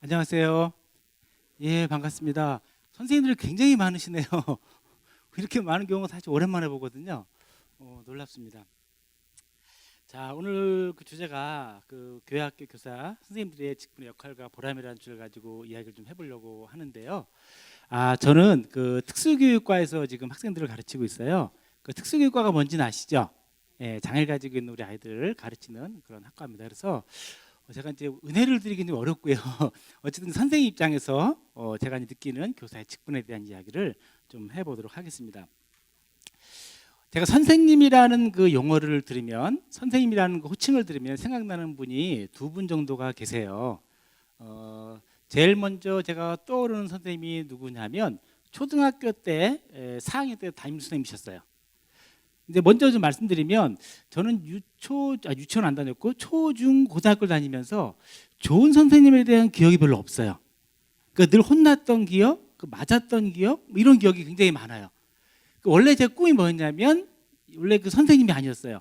안녕하세요. 예, 반갑습니다. 선생님들 굉장히 많으시네요. 이렇게 많은 경우가 사실 오랜만에 보거든요. 놀랍습니다. 자, 오늘 그 주제가 그 교회학교 교사 선생님들의 직분의 역할과 보람이라는 주제를 가지고 이야기를 좀 해보려고 하는데요. 저는 그 특수교육과에서 지금 학생들을 가르치고 있어요. 그 특수교육과가 뭔지는 아시죠? 예, 장애를 가지고 있는 우리 아이들을 가르치는 그런 학과입니다. 그래서 제가 이제 은혜를 드리기는 어렵고요. 어쨌든 선생님 입장에서 제가 느끼는 교사의 직분에 대한 이야기를 좀 해보도록 하겠습니다. 제가 선생님이라는 그 용어를 들으면, 선생님이라는 그 호칭을 들으면 생각나는 분이 두 분 정도가 계세요. 제일 먼저 제가 떠오르는 선생님이 누구냐면 초등학교 때 4학년 때 담임 선생님이셨어요. 이제 먼저 좀 말씀드리면 저는 유치원 안 다녔고 초중 고등학교를 다니면서 좋은 선생님에 대한 기억이 별로 없어요. 그러니까 늘 혼났던 기억, 맞았던 기억, 이런 기억이 굉장히 많아요. 원래 제 꿈이 뭐였냐면 원래 그 선생님이 아니었어요.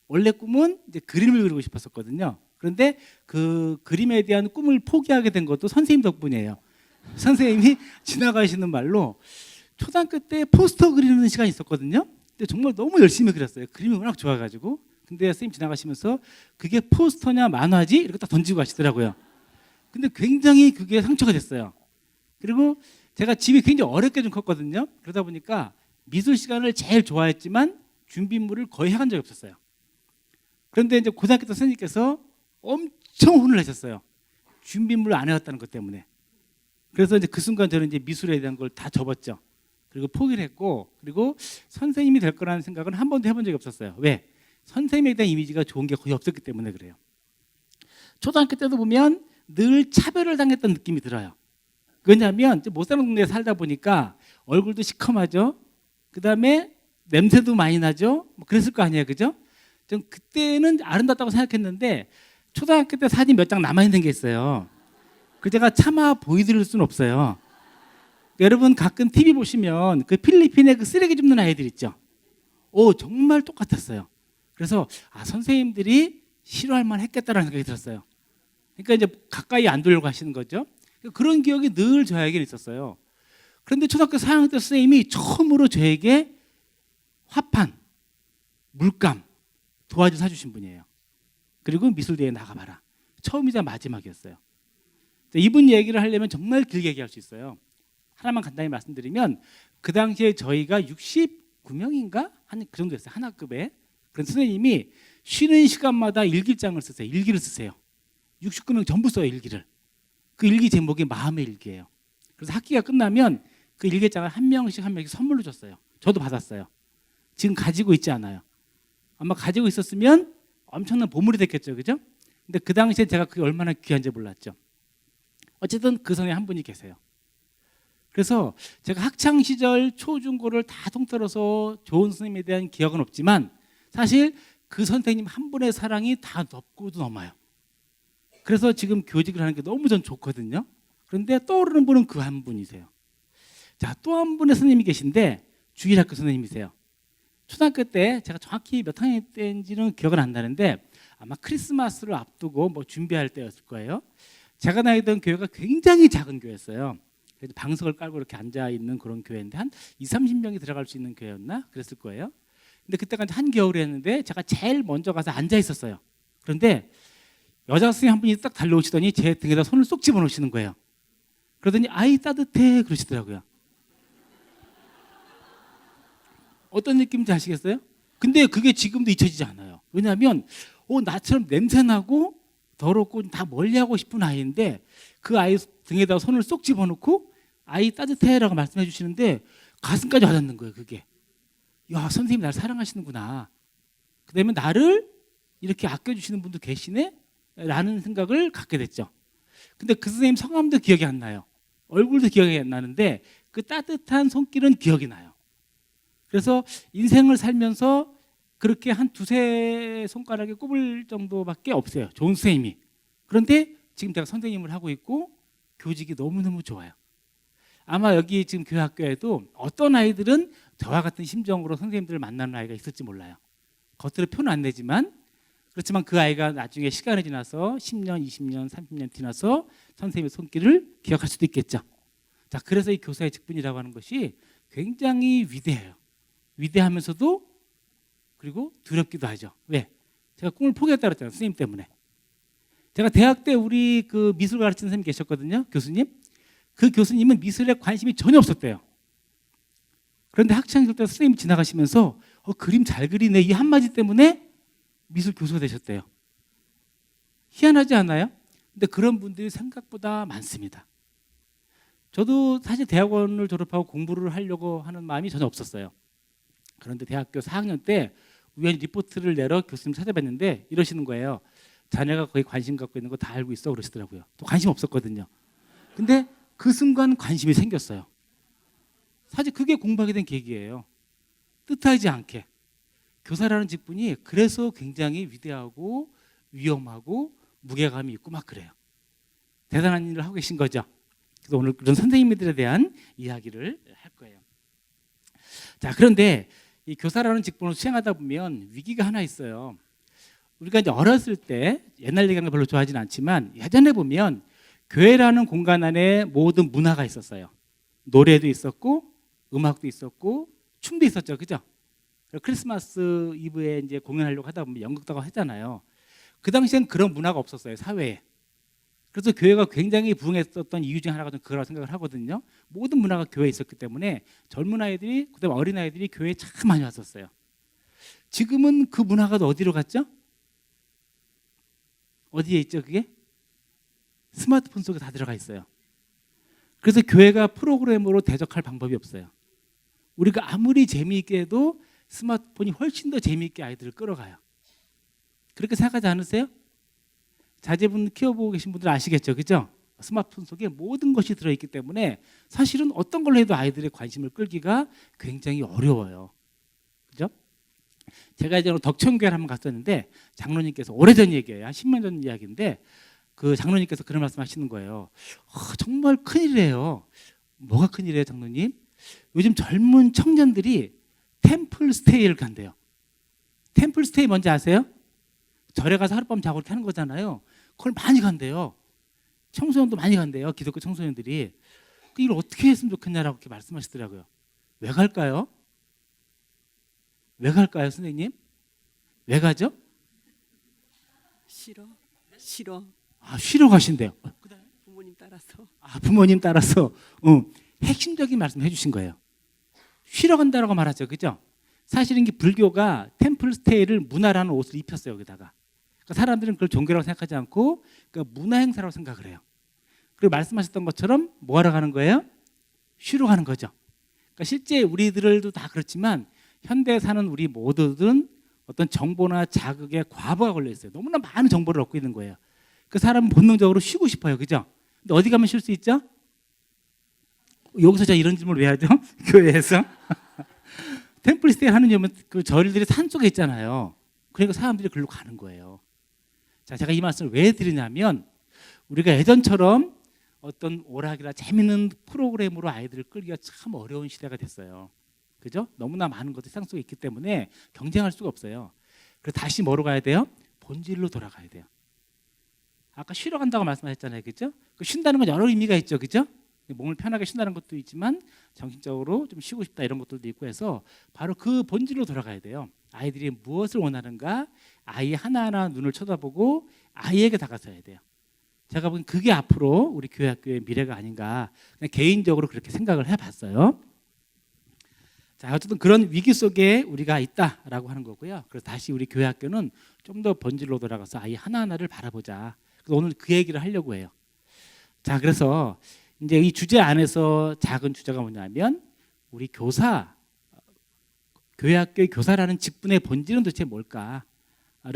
원래 꿈은 이제 그림을 그리고 싶었었거든요. 그런데 그 그림에 대한 꿈을 포기하게 된 것도 선생님 덕분이에요. 선생님이 지나가시는 말로 초등학교 때 포스터 그리는 시간이 있었거든요. 근데 정말 너무 열심히 그렸어요. 그림이 워낙 좋아가지고. 근데 선생님 지나가시면서 그게 포스터냐 만화지? 이렇게 딱 던지고 가시더라고요. 근데 굉장히 그게 상처가 됐어요. 그리고 제가 집이 굉장히 어렵게 좀 컸거든요. 그러다 보니까 미술 시간을 제일 좋아했지만 준비물을 거의 해간 적이 없었어요. 그런데 이제 고등학교 때 선생님께서 엄청 혼을 내셨어요. 준비물을 안 해왔다는 것 때문에. 그래서 이제 그 순간 저는 이제 미술에 대한 걸 다 접었죠. 그리고 포기를 했고, 그리고 선생님이 될 거라는 생각은 한 번도 해본 적이 없었어요. 왜? 선생님에 대한 이미지가 좋은 게 거의 없었기 때문에 그래요. 초등학교 때도 보면 늘 차별을 당했던 느낌이 들어요. 왜냐하면 못 사는 동네에 살다 보니까 얼굴도 시커하죠. 그 다음에 냄새도 많이 나죠. 뭐 그랬을 거 아니에요, 그죠? 좀 그때는 아름답다고 생각했는데 초등학교 때 사진 몇 장 남아있는 게 있어요. 그 제가 차마 보여드릴 수는 없어요. 여러분 가끔 TV 보시면 그 필리핀에 그 쓰레기 줍는 아이들 있죠. 정말 똑같았어요. 그래서 선생님들이 싫어할 만 했겠다라는 생각이 들었어요. 그러니까 이제 가까이 안 두려고 하시는 거죠. 그런 기억이 늘 저에게 있었어요. 그런데 초등학교 4학년 때 선생님이 처음으로 저에게 화판, 물감, 도화지 사주신 분이에요. 그리고 미술대회에 나가봐라. 처음이자 마지막이었어요. 이분 얘기를 하려면 정말 길게 얘기할 수 있어요. 하나만 간단히 말씀드리면 그 당시에 저희가 69명인가? 한 그 정도였어요. 한 학급에. 그런 선생님이 쉬는 시간마다 일기장을 쓰세요. 일기를 쓰세요. 69명 전부 써요, 일기를. 그 일기 제목이 마음의 일기예요. 그래서 학기가 끝나면 그 일기장을 한 명씩 선물로 줬어요. 저도 받았어요. 지금 가지고 있지 않아요. 아마 가지고 있었으면 엄청난 보물이 됐겠죠, 그죠? 근데 그 당시에 제가 그게 얼마나 귀한지 몰랐죠. 어쨌든 그 선생님 한 분이 계세요. 그래서 제가 학창 시절 초중고를 다 통틀어서 좋은 선생님에 대한 기억은 없지만 사실 그 선생님 한 분의 사랑이 다 넘고도 넘어요. 그래서 지금 교직을 하는 게 너무 전 좋거든요. 그런데 떠오르는 분은 그 한 분이세요. 자, 또 한 분의 선생님이 계신데 주일학교 선생님이세요. 초등학교 때 제가 정확히 몇 학년 때인지는 기억은 안 나는데 아마 크리스마스를 앞두고 뭐 준비할 때였을 거예요. 제가 다니던 교회가 굉장히 작은 교회였어요. 방석을 깔고 이렇게 앉아 있는 그런 교회인데 한 20-30명이 들어갈 수 있는 교회였나? 그랬을 거예요. 근데 그때가 한겨울에 했는데 제가 제일 먼저 가서 앉아 있었어요. 그런데 여자 선생님 한 분이 딱 달려오시더니 제 등에다 손을 쏙 집어넣으시는 거예요. 그러더니 아이 따뜻해 그러시더라고요. 어떤 느낌인지 아시겠어요? 근데 그게 지금도 잊혀지지 않아요. 왜냐하면 나처럼 냄새나고 더럽고 다 멀리하고 싶은 아이인데 그 아이 등에다 손을 쏙 집어넣고 아이 따뜻해라고 말씀해 주시는데 가슴까지 와닿는 거예요. 그게 야, 선생님이 나를 사랑하시는구나. 그다음에 나를 이렇게 아껴주시는 분도 계시네 라는 생각을 갖게 됐죠. 근데 그 선생님 성함도 기억이 안 나요. 얼굴도 기억이 안 나는데 그 따뜻한 손길은 기억이 나요. 그래서 인생을 살면서 그렇게 한 두세 손가락에 꼽을 정도밖에 없어요. 좋은 선생님이. 그런데 지금 제가 선생님을 하고 있고 교직이 너무너무 좋아요. 아마 여기 지금 교회 학교에도 어떤 아이들은 저와 같은 심정으로 선생님들을 만나는 아이가 있을지 몰라요. 겉으로 표는 안 내지만 그렇지만 그 아이가 나중에 시간이 지나서 10년, 20년, 30년 지나서 선생님의 손길을 기억할 수도 있겠죠. 자, 그래서 이 교사의 직분이라고 하는 것이 굉장히 위대해요. 위대하면서도 그리고 두렵기도 하죠. 왜? 제가 꿈을 포기했다고 했잖아요. 선생님 때문에. 제가 대학 때 우리 그 미술 가르치는 선생님 계셨거든요. 교수님. 그 교수님은 미술에 관심이 전혀 없었대요. 그런데 학창시절 때 선생님이 지나가시면서 그림 잘 그리네 이 한마디 때문에 미술 교수가 되셨대요. 희한하지 않아요? 근데 그런 분들이 생각보다 많습니다. 저도 사실 대학원을 졸업하고 공부를 하려고 하는 마음이 전혀 없었어요. 그런데 대학교 4학년 때 우연히 리포트를 내러 교수님 찾아뵀는데 이러시는 거예요. 자네가 거기 관심 갖고 있는 거 다 알고 있어 그러시더라고요. 또 관심 없었거든요. 근데 그 순간 관심이 생겼어요. 사실 그게 공부하게 된 계기예요. 뜻하지 않게. 교사라는 직분이 그래서 굉장히 위대하고 위험하고 무게감이 있고 막 그래요. 대단한 일을 하고 계신 거죠. 그래서 오늘 그런 선생님들에 대한 이야기를 할 거예요. 자, 그런데 이 교사라는 직분을 수행하다 보면 위기가 하나 있어요. 우리가 이제 어렸을 때 옛날 얘기하는 거 별로 좋아하지는 않지만 예전에 보면 교회라는 공간 안에 모든 문화가 있었어요. 노래도 있었고 음악도 있었고 춤도 있었죠, 그죠? 크리스마스 이브에 이제 공연하려고 하다 보면 연극도 하잖아요. 그 당시엔 그런 문화가 없었어요, 사회에. 그래서 교회가 굉장히 부흥했었던 이유 중 하나가 그거라고 생각을 하거든요. 모든 문화가 교회에 있었기 때문에 젊은 아이들이, 그다음에 어린 아이들이 교회에 참 많이 왔었어요. 지금은 그 문화가 어디로 갔죠? 어디에 있죠, 그게? 스마트폰 속에 다 들어가 있어요. 그래서 교회가 프로그램으로 대적할 방법이 없어요. 우리가 아무리 재미있게 해도 스마트폰이 훨씬 더 재미있게 아이들을 끌어가요. 그렇게 생각하지 않으세요? 자제분 키워보고 계신 분들 아시겠죠, 그죠? 스마트폰 속에 모든 것이 들어있기 때문에 사실은 어떤 걸로 해도 아이들의 관심을 끌기가 굉장히 어려워요. 그죠? 제가 이제 덕천교회를 한번 갔었는데 장로님께서 오래전 얘기예요. 한 10년 전 이야기인데 그 장로님께서 그런 말씀 하시는 거예요. 정말 큰일이에요. 뭐가 큰일이에요, 장로님? 요즘 젊은 청년들이 템플 스테이를 간대요. 템플 스테이 뭔지 아세요? 절에 가서 하룻밤 자고 이렇게 하는 거잖아요. 그걸 많이 간대요. 청소년도 많이 간대요. 기독교 청소년들이. 이걸 어떻게 했으면 좋겠냐라고 이렇게 말씀하시더라고요. 왜 갈까요? 왜 갈까요, 선생님? 왜 가죠? 싫어. 쉬러 가신대요. 부모님 따라서. 부모님 따라서. 핵심적인 말씀을 해주신 거예요. 쉬러 간다라고 말하죠, 그죠? 사실은 이게 불교가 템플 스테이를 문화라는 옷을 입혔어요, 여기다가. 그러니까 사람들은 그걸 종교라고 생각하지 않고 그러니까 문화 행사라고 생각을 해요. 그리고 말씀하셨던 것처럼 뭐 하러 가는 거예요? 쉬러 가는 거죠. 그러니까 실제 우리들도 다 그렇지만 현대에 사는 우리 모두들은 어떤 정보나 자극에 과부하 걸려 있어요. 너무나 많은 정보를 얻고 있는 거예요. 그 사람은 본능적으로 쉬고 싶어요, 그죠? 근데 어디 가면 쉴 수 있죠? 여기서 제가 이런 질문을 왜 하죠? 교회에서? 템플스테이 하는 이유는 그 절들이 산 속에 있잖아요. 그러니까 사람들이 그걸로 가는 거예요. 자, 제가 이 말씀을 왜 드리냐면 우리가 예전처럼 어떤 오락이나 재밌는 프로그램으로 아이들을 끌기가 참 어려운 시대가 됐어요. 그죠? 너무나 많은 것들이 세상 속에 있기 때문에 경쟁할 수가 없어요. 그래서 다시 뭐로 가야 돼요? 본질로 돌아가야 돼요. 아까 쉬러 간다고 말씀하셨잖아요, 그죠? 그 쉰다는 건 여러 의미가 있죠, 그죠? 몸을 편하게 쉰다는 것도 있지만 정신적으로 좀 쉬고 싶다 이런 것들도 있고 해서 바로 그 본질로 돌아가야 돼요. 아이들이 무엇을 원하는가 아이 하나하나 눈을 쳐다보고 아이에게 다가서야 돼요. 제가 보기엔 그게 앞으로 우리 교회 학교의 미래가 아닌가 그냥 개인적으로 그렇게 생각을 해봤어요. 자, 어쨌든 그런 위기 속에 우리가 있다라고 하는 거고요. 그래서 다시 우리 교회 학교는 좀 더 본질로 돌아가서 아이 하나하나를 바라보자. 그래서 오늘 그 얘기를 하려고 해요. 자, 그래서 이제 이 주제 안에서 작은 주제가 뭐냐면 우리 교사, 교회 학교의 교사라는 직분의 본질은 도대체 뭘까를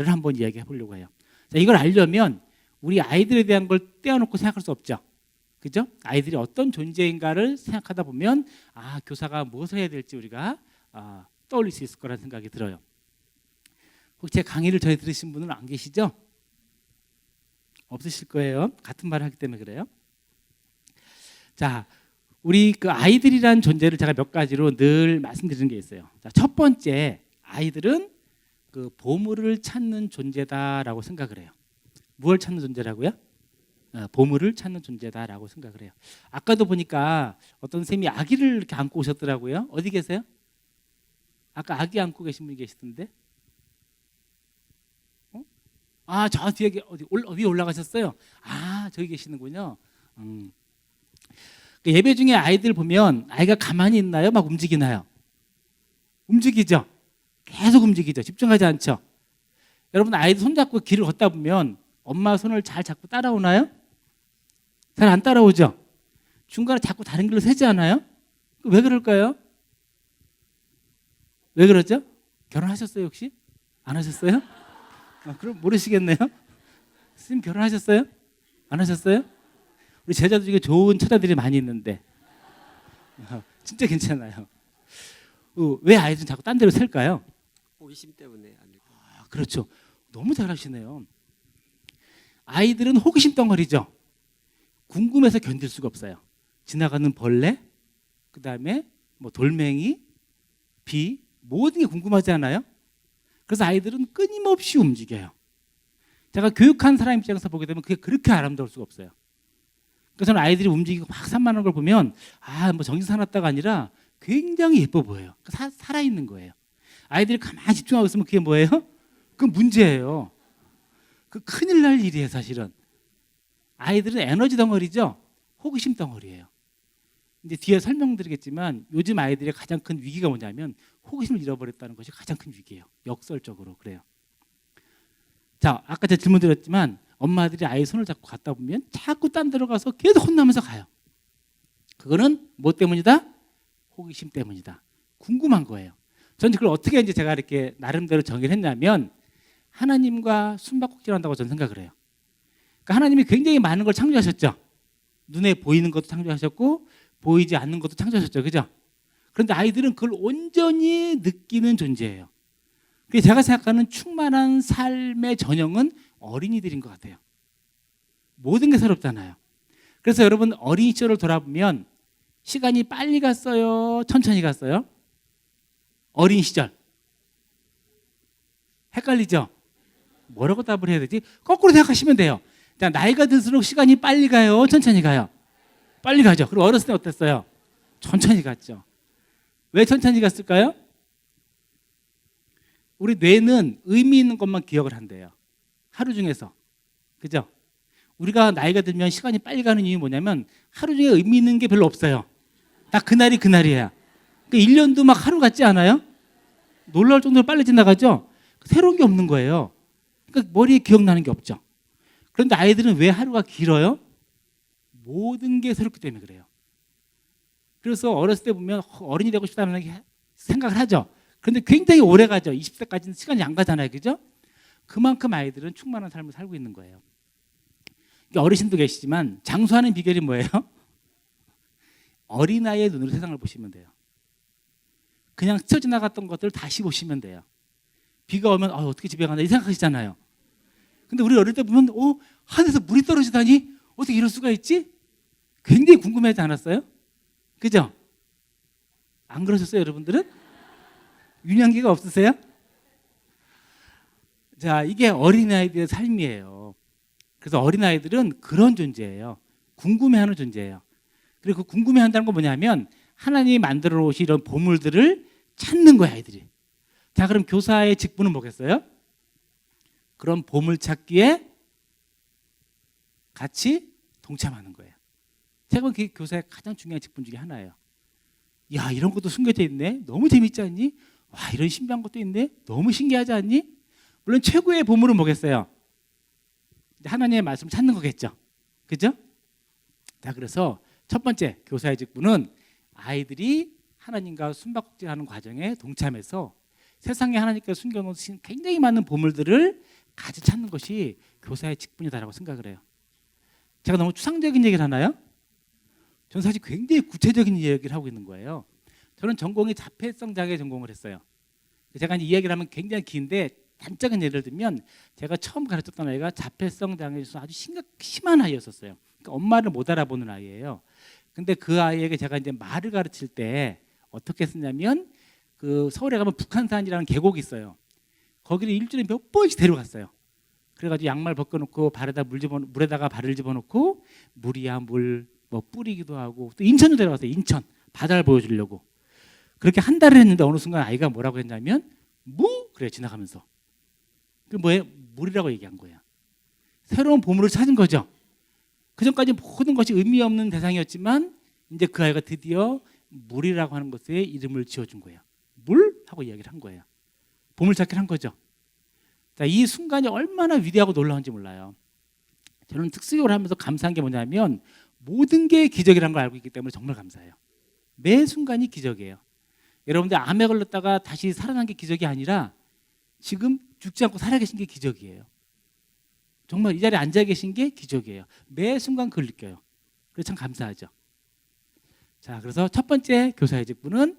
한번 이야기해 보려고 해요. 자, 이걸 알려면 우리 아이들에 대한 걸 떼어놓고 생각할 수 없죠. 그죠? 아이들이 어떤 존재인가를 생각하다 보면 교사가 무엇을 해야 될지 우리가 떠올릴 수 있을 거라는 생각이 들어요. 혹시 제 강의를 전에 들으신 분은 안 계시죠? 없으실 거예요. 같은 말을 하기 때문에 그래요. 자, 우리 그 아이들이란 존재를 제가 몇 가지로 늘 말씀드리는 게 있어요. 자, 첫 번째, 아이들은 그 보물을 찾는 존재다라고 생각을 해요. 무엇을 찾는 존재라고요? 보물을 찾는 존재다라고 생각을 해요. 아까도 보니까 어떤 쌤이 아기를 이렇게 안고 오셨더라고요. 어디 계세요? 아까 아기 안고 계신 분이 계시던데. 저 뒤에 어디 위에 올라가셨어요? 저기 계시는군요. 그 예배 중에 아이들 보면 아이가 가만히 있나요? 막 움직이나요? 움직이죠. 계속 움직이죠. 집중하지 않죠. 여러분 아이들 손잡고 길을 걷다 보면 엄마 손을 잘 잡고 따라오나요? 잘 안 따라오죠. 중간에 자꾸 다른 길로 새지 않아요? 왜 그럴까요? 왜 그러죠? 결혼하셨어요 혹시? 안 하셨어요? 그럼 모르시겠네요. 선생님 결혼하셨어요? 안 하셨어요? 우리 제자들 중에 좋은 처자들이 많이 있는데 진짜 괜찮아요. 왜 아이들은 자꾸 딴 데로 셀까요? 호기심 때문에 아닐까. 그렇죠. 너무 잘하시네요. 아이들은 호기심 덩어리죠. 궁금해서 견딜 수가 없어요. 지나가는 벌레, 그 다음에 뭐 돌멩이, 비, 모든 게 궁금하지 않아요? 그래서 아이들은 끊임없이 움직여요. 제가 교육한 사람 입장에서 보게 되면 그게 그렇게 아름다울 수가 없어요. 그래서 저는 아이들이 움직이고 막 산만한 걸 보면 뭐 정신 사납다가 아니라 굉장히 예뻐 보여요. 살아있는 거예요. 아이들이 가만히 집중하고 있으면 그게 뭐예요? 그건 문제예요. 그 큰일 날 일이에요 사실은. 아이들은 에너지 덩어리죠. 호기심 덩어리예요. 이제 뒤에 설명드리겠지만 요즘 아이들의 가장 큰 위기가 뭐냐면 호기심을 잃어버렸다는 것이 가장 큰 위기예요. 역설적으로 그래요. 자, 아까 제가 질문 드렸지만 엄마들이 아이 손을 잡고 갔다 보면 자꾸 딴 데로 가서 계속 혼나면서 가요. 그거는 뭐 때문이다? 호기심 때문이다. 궁금한 거예요. 저는 그걸 어떻게 이제 제가 이렇게 나름대로 정의를 했냐면 하나님과 숨바꼭질한다고 저는 생각을 해요. 그러니까 하나님이 굉장히 많은 걸 창조하셨죠. 눈에 보이는 것도 창조하셨고 보이지 않는 것도 창조하셨죠. 그죠? 그런데 아이들은 그걸 온전히 느끼는 존재예요. 그래서 제가 생각하는 충만한 삶의 전형은 어린이들인 것 같아요. 모든 게 새롭잖아요. 그래서 여러분 어린 시절을 돌아보면 시간이 빨리 갔어요? 천천히 갔어요? 어린 시절. 헷갈리죠? 뭐라고 답을 해야 되지? 거꾸로 생각하시면 돼요. 자, 나이가 들수록 시간이 빨리 가요? 천천히 가요? 빨리 가죠. 그리고 어렸을 때 어땠어요? 천천히 갔죠. 왜 천천히 갔을까요? 우리 뇌는 의미 있는 것만 기억을 한대요. 하루 중에서. 그죠? 우리가 나이가 들면 시간이 빨리 가는 이유는 뭐냐면 하루 중에 의미 있는 게 별로 없어요. 딱 그날이 그날이야. 그러니까 1년도 막 하루 같지 않아요? 놀라울 정도로 빨리 지나가죠? 새로운 게 없는 거예요. 그러니까 머리에 기억나는 게 없죠. 그런데 아이들은 왜 하루가 길어요? 모든 게 새롭기 때문에 그래요. 그래서 어렸을 때 보면 어른이 되고 싶다는 생각을 하죠. 그런데 굉장히 오래 가죠. 20세까지는 시간이 안 가잖아요. 그죠? 그만큼 아이들은 충만한 삶을 살고 있는 거예요. 그러니까 어르신도 계시지만 장수하는 비결이 뭐예요? 어린아이의 눈으로 세상을 보시면 돼요. 그냥 스쳐 지나갔던 것들을 다시 보시면 돼요. 비가 오면 어떻게 집에 가나 이 생각하시잖아요. 근데 우리 어릴 때 보면 하늘에서 물이 떨어지다니 어떻게 이럴 수가 있지? 굉장히 궁금하지 않았어요? 그죠? 안 그러셨어요 여러분들은? 유년기가 없으세요? 자, 이게 어린아이들의 삶이에요. 그래서 어린아이들은 그런 존재예요. 궁금해하는 존재예요. 그리고 그 궁금해한다는 건 뭐냐면 하나님이 만들어 놓으신 이런 보물들을 찾는 거예요 아이들이. 자, 그럼 교사의 직분은 뭐겠어요? 그런 보물 찾기에 같이 동참하는 거예요. 제가 보기엔 그게 교사의 가장 중요한 직분 중에 하나예요. 야, 이런 것도 숨겨져 있네. 너무 재밌지 않니? 와, 이런 신비한 것도 있네. 너무 신기하지 않니? 물론 최고의 보물은 뭐겠어요? 하나님의 말씀을 찾는 거겠죠. 그죠? 자, 그래서 첫 번째 교사의 직분은 아이들이 하나님과 숨바꼭질하는 과정에 동참해서 세상에 하나님께서 숨겨놓으신 굉장히 많은 보물들을 같이 찾는 것이 교사의 직분이다라고 생각을 해요. 제가 너무 추상적인 얘기를 하나요? 저는 사실 굉장히 구체적인 이야기를 하고 있는 거예요. 저는 전공이 자폐성 장애 전공을 했어요. 제가 이 이야기를 하면 굉장히 긴데 단적인 예를 들면 제가 처음 가르쳤던 아이가 자폐성 장애에서 아주 심한 아이였었어요. 그러니까 엄마를 못 알아보는 아이예요. 근데 그 아이에게 제가 이제 말을 가르칠 때 어떻게 했냐면 그 서울에 가면 북한산이라는 계곡이 있어요. 거기를 일주일에 몇 번씩 데려갔어요. 그래가지고 양말 벗겨놓고 물에다가 발을 집어넣고 물이야 물 뭐 뿌리기도 하고 또 인천도 데려갔어요. 인천 바다를 보여주려고. 그렇게 한 달을 했는데 어느 순간 아이가 뭐라고 했냐면 그래 지나가면서 그 뭐예요? 물이라고 얘기한 거예요. 새로운 보물을 찾은 거죠. 그전까지 모든 것이 의미 없는 대상이었지만 이제 그 아이가 드디어 물이라고 하는 것에 이름을 지어준 거예요. 물? 하고 이야기를 한 거예요. 보물찾기를 한 거죠. 자, 이 순간이 얼마나 위대하고 놀라운지 몰라요. 저는 특수교육을 하면서 감사한 게 뭐냐면 모든 게 기적이라는 걸 알고 있기 때문에 정말 감사해요. 매 순간이 기적이에요. 여러분들 암에 걸렸다가 다시 살아난 게 기적이 아니라 지금 죽지 않고 살아계신 게 기적이에요. 정말 이 자리에 앉아 계신 게 기적이에요. 매 순간 그걸 느껴요. 그래서 참 감사하죠. 자, 그래서 첫 번째 교사의 직분은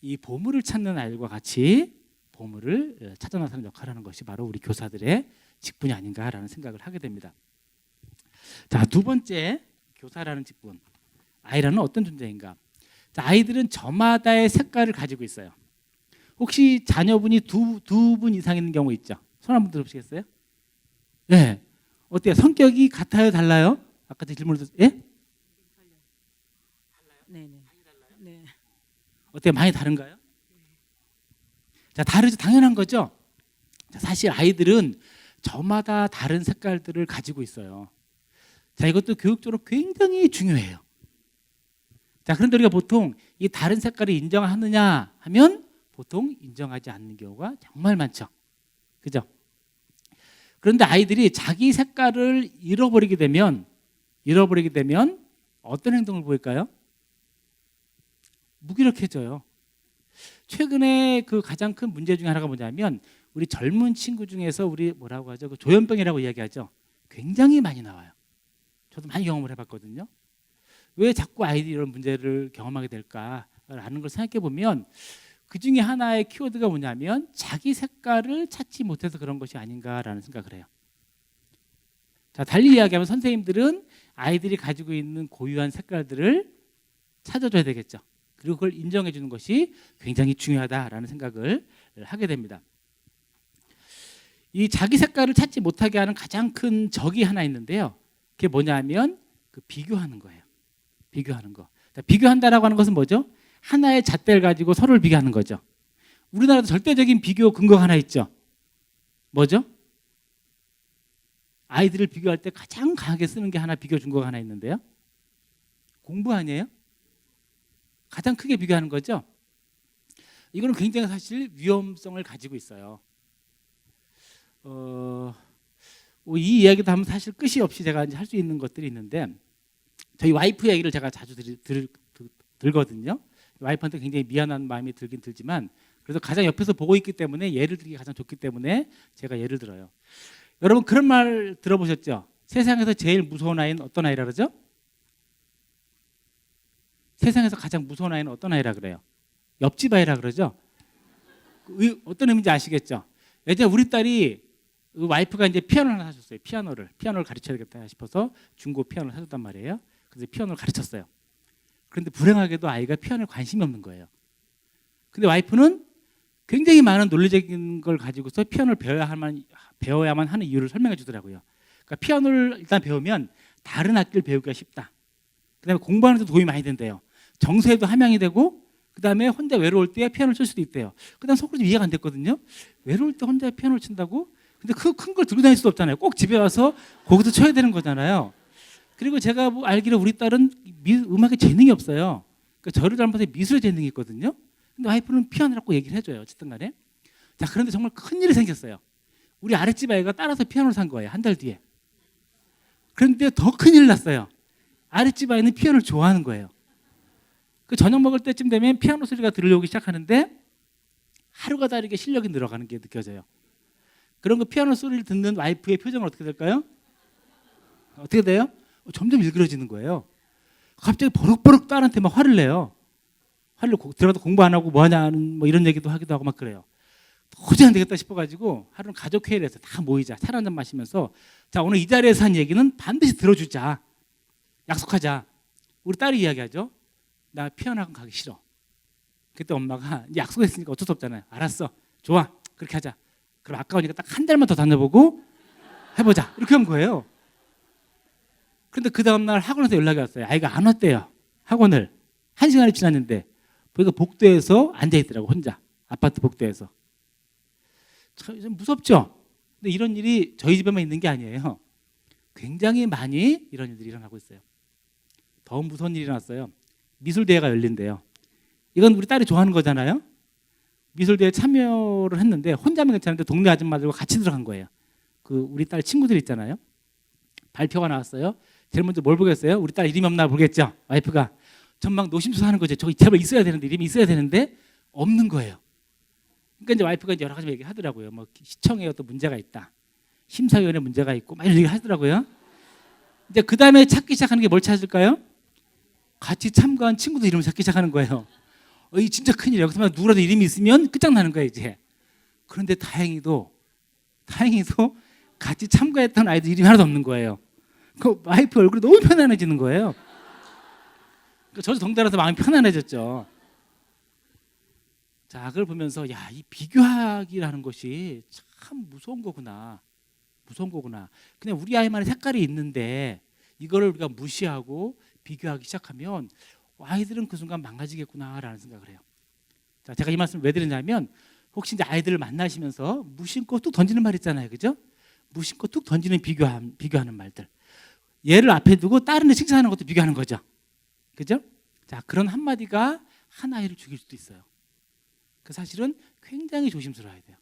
이 보물을 찾는 아이들과 같이 보물을 찾아 나서는 역할을 하는 것이 바로 우리 교사들의 직분이 아닌가라는 생각을 하게 됩니다. 자, 두 번째 교사라는 직분. 아이라는 어떤 존재인가? 자, 아이들은 저마다의 색깔을 가지고 있어요. 혹시 자녀분이 두 분 이상 있는 경우 있죠? 손 한번 들어보시겠어요? 네. 어때요? 성격이 같아요? 달라요? 아까 질문을 예? 네네. 네. 어때요? 많이 다른가요? 자, 다르죠. 당연한 거죠. 자, 사실 아이들은 저마다 다른 색깔들을 가지고 있어요. 자, 이것도 교육적으로 굉장히 중요해요. 자, 그런데 우리가 보통 이 다른 색깔을 인정하느냐 하면 보통 인정하지 않는 경우가 정말 많죠. 그죠? 그런데 아이들이 자기 색깔을 잃어버리게 되면 어떤 행동을 보일까요? 무기력해져요. 최근에 그 가장 큰 문제 중에 하나가 뭐냐면 우리 젊은 친구 중에서 우리 뭐라고 하죠? 그 조현병이라고 이야기하죠. 굉장히 많이 나와요. 저도 많이 경험을 해봤거든요. 왜 자꾸 아이들이 이런 문제를 경험하게 될까라는 걸 생각해 보면 그 중에 하나의 키워드가 뭐냐면 자기 색깔을 찾지 못해서 그런 것이 아닌가라는 생각을 해요. 자, 달리 이야기하면 선생님들은 아이들이 가지고 있는 고유한 색깔들을 찾아줘야 되겠죠. 그리고 그걸 인정해 주는 것이 굉장히 중요하다라는 생각을 하게 됩니다. 이 자기 색깔을 찾지 못하게 하는 가장 큰 적이 하나 있는데요. 그게 뭐냐면 그 비교하는 거예요. 비교하는 거. 자, 비교한다라고 하는 것은 뭐죠? 하나의 잣대를 가지고 서로를 비교하는 거죠. 우리나라도 절대적인 비교 근거가 하나 있죠. 뭐죠? 아이들을 비교할 때 가장 강하게 쓰는 게 하나 비교 근거가 하나 있는데요. 공부 아니에요? 가장 크게 비교하는 거죠. 이거는 굉장히 사실 위험성을 가지고 있어요. 이 이야기도 하면 사실 끝이 없이 제가 이제 할 수 있는 것들이 있는데 저희 와이프 얘기를 제가 자주 들거든요. 와이프한테 굉장히 미안한 마음이 들긴 들지만 그래서 가장 옆에서 보고 있기 때문에 예를 들기 가장 좋기 때문에 제가 예를 들어요. 여러분 그런 말 들어보셨죠? 세상에서 제일 무서운 아이는 어떤 아이라 그러죠? 세상에서 가장 무서운 아이는 어떤 아이라 그래요? 옆집 아이라 그러죠? 어떤 의미인지 아시겠죠? 예전에 우리 딸이 와이프가 이제 피아노를 하나 사줬어요. 피아노를 가르쳐야겠다 싶어서 중고 피아노를 사줬단 말이에요. 그래서 피아노를 가르쳤어요. 그런데 불행하게도 아이가 피아노에 관심이 없는 거예요. 근데 와이프는 굉장히 많은 논리적인 걸 가지고서 피아노를 배워야만 하는 이유를 설명해 주더라고요. 그러니까 피아노를 일단 배우면 다른 악기를 배우기가 쉽다. 그다음에 공부하는 데 도움이 많이 된대요. 정서에도 함양이 되고 그다음에 혼자 외로울 때 피아노를 칠 수도 있대요. 그다음 속으로 좀 이해가 안 됐거든요. 외로울 때 혼자 피아노를 친다고? 근데 그 큰 걸 들고 다닐 수도 없잖아요. 꼭 집에 와서 거기서 쳐야 되는 거잖아요. 그리고 제가 뭐 알기로 우리 딸은 음악에 재능이 없어요. 그러니까 저를 닮아서 미술에 재능이 있거든요. 근데 와이프는 피아노라고 얘기를 해줘요. 어쨌든 간에. 자, 그런데 정말 큰일이 생겼어요. 우리 아랫집 아이가 따라서 피아노를 산 거예요. 한 달 뒤에. 그런데 더 큰일 났어요. 아랫집 아이는 피아노를 좋아하는 거예요. 그 저녁 먹을 때쯤 되면 피아노 소리가 들려오기 시작하는데 하루가 다르게 실력이 늘어가는 게 느껴져요. 그런 거 피아노 소리를 듣는 와이프의 표정은 어떻게 될까요? 어떻게 돼요? 점점 일그러지는 거예요. 갑자기 버럭버럭 딸한테 막 화를 내요. 화를 들어가도 공부 안 하고 뭐 하냐는 뭐 이런 얘기도 하기도 하고 막 그래요. 도저히 안 되겠다 싶어가지고 하루는 가족 회의를 해서 다 모이자. 차 한잔 마시면서 자, 오늘 이 자리에서 한 얘기는 반드시 들어주자. 약속하자. 우리 딸이 이야기하죠. 나 피아노 학원 가기 싫어. 그때 엄마가 이제 약속했으니까 어쩔 수 없잖아요. 알았어. 좋아. 그렇게 하자. 그럼 아까우니까 딱 한 달만 더 다녀보고 해보자. 이렇게 한 거예요. 그런데 그 다음날 학원에서 연락이 왔어요. 아이가 안 왔대요. 학원을. 1시간이 지났는데 보니까 복도에서 앉아있더라고. 혼자. 아파트 복도에서. 좀 무섭죠? 근데 이런 일이 저희 집에만 있는 게 아니에요. 굉장히 많이 이런 일들이 일어나고 있어요. 더 무서운 일이 일어났어요. 미술대회가 열린대요. 이건 우리 딸이 좋아하는 거잖아요. 미술대회에 참여를 했는데 혼자면 괜찮은데 동네 아줌마들과 같이 들어간 거예요. 그 우리 딸 친구들 있잖아요. 발표가 나왔어요. 제일 먼저 뭘 보겠어요? 우리 딸 이름이 없나 보겠죠. 와이프가 전막 노심초사하는 거죠. 저기 제발 있어야 되는데 이름이 있어야 되는데 없는 거예요. 그러니까 이제 와이프가 이제 여러 가지 얘기하더라고요. 뭐 시청에 어떤 문제가 있다, 심사위원회 문제가 있고 막 이런 얘기 하더라고요. 이제 그 다음에 찾기 시작하는 게 뭘 찾을까요? 같이 참가한 친구들 이름을 찾기 시작하는 거예요. 이 진짜 큰일이에요. 여기서만 누구라도 이름이 있으면 끝장나는 거예요 이제. 그런데 다행히도 같이 참가했던 아이들 이름이 하나도 없는 거예요. 그 와이프 얼굴이 너무 편안해지는 거예요. 저도 덩달아서 마음이 편안해졌죠. 자, 그걸 보면서 야, 이 비교하기라는 것이 참 무서운 거구나. 그냥 우리 아이만의 색깔이 있는데 이거를 우리가 무시하고 비교하기 시작하면 아이들은 그 순간 망가지겠구나라는 생각을 해요. 자, 제가 이 말씀을 왜 드리냐면 혹시 이제 아이들을 만나시면서 무심코 뚝 던지는 말 있잖아요, 그죠? 무심코 뚝 던지는 비교하는 말들. 얘를 앞에 두고 다른 애 칭찬하는 것도 비교하는 거죠, 그죠? 자, 그런 한마디가 한 아이를 죽일 수도 있어요. 그 사실은 굉장히 조심스러워야 돼요.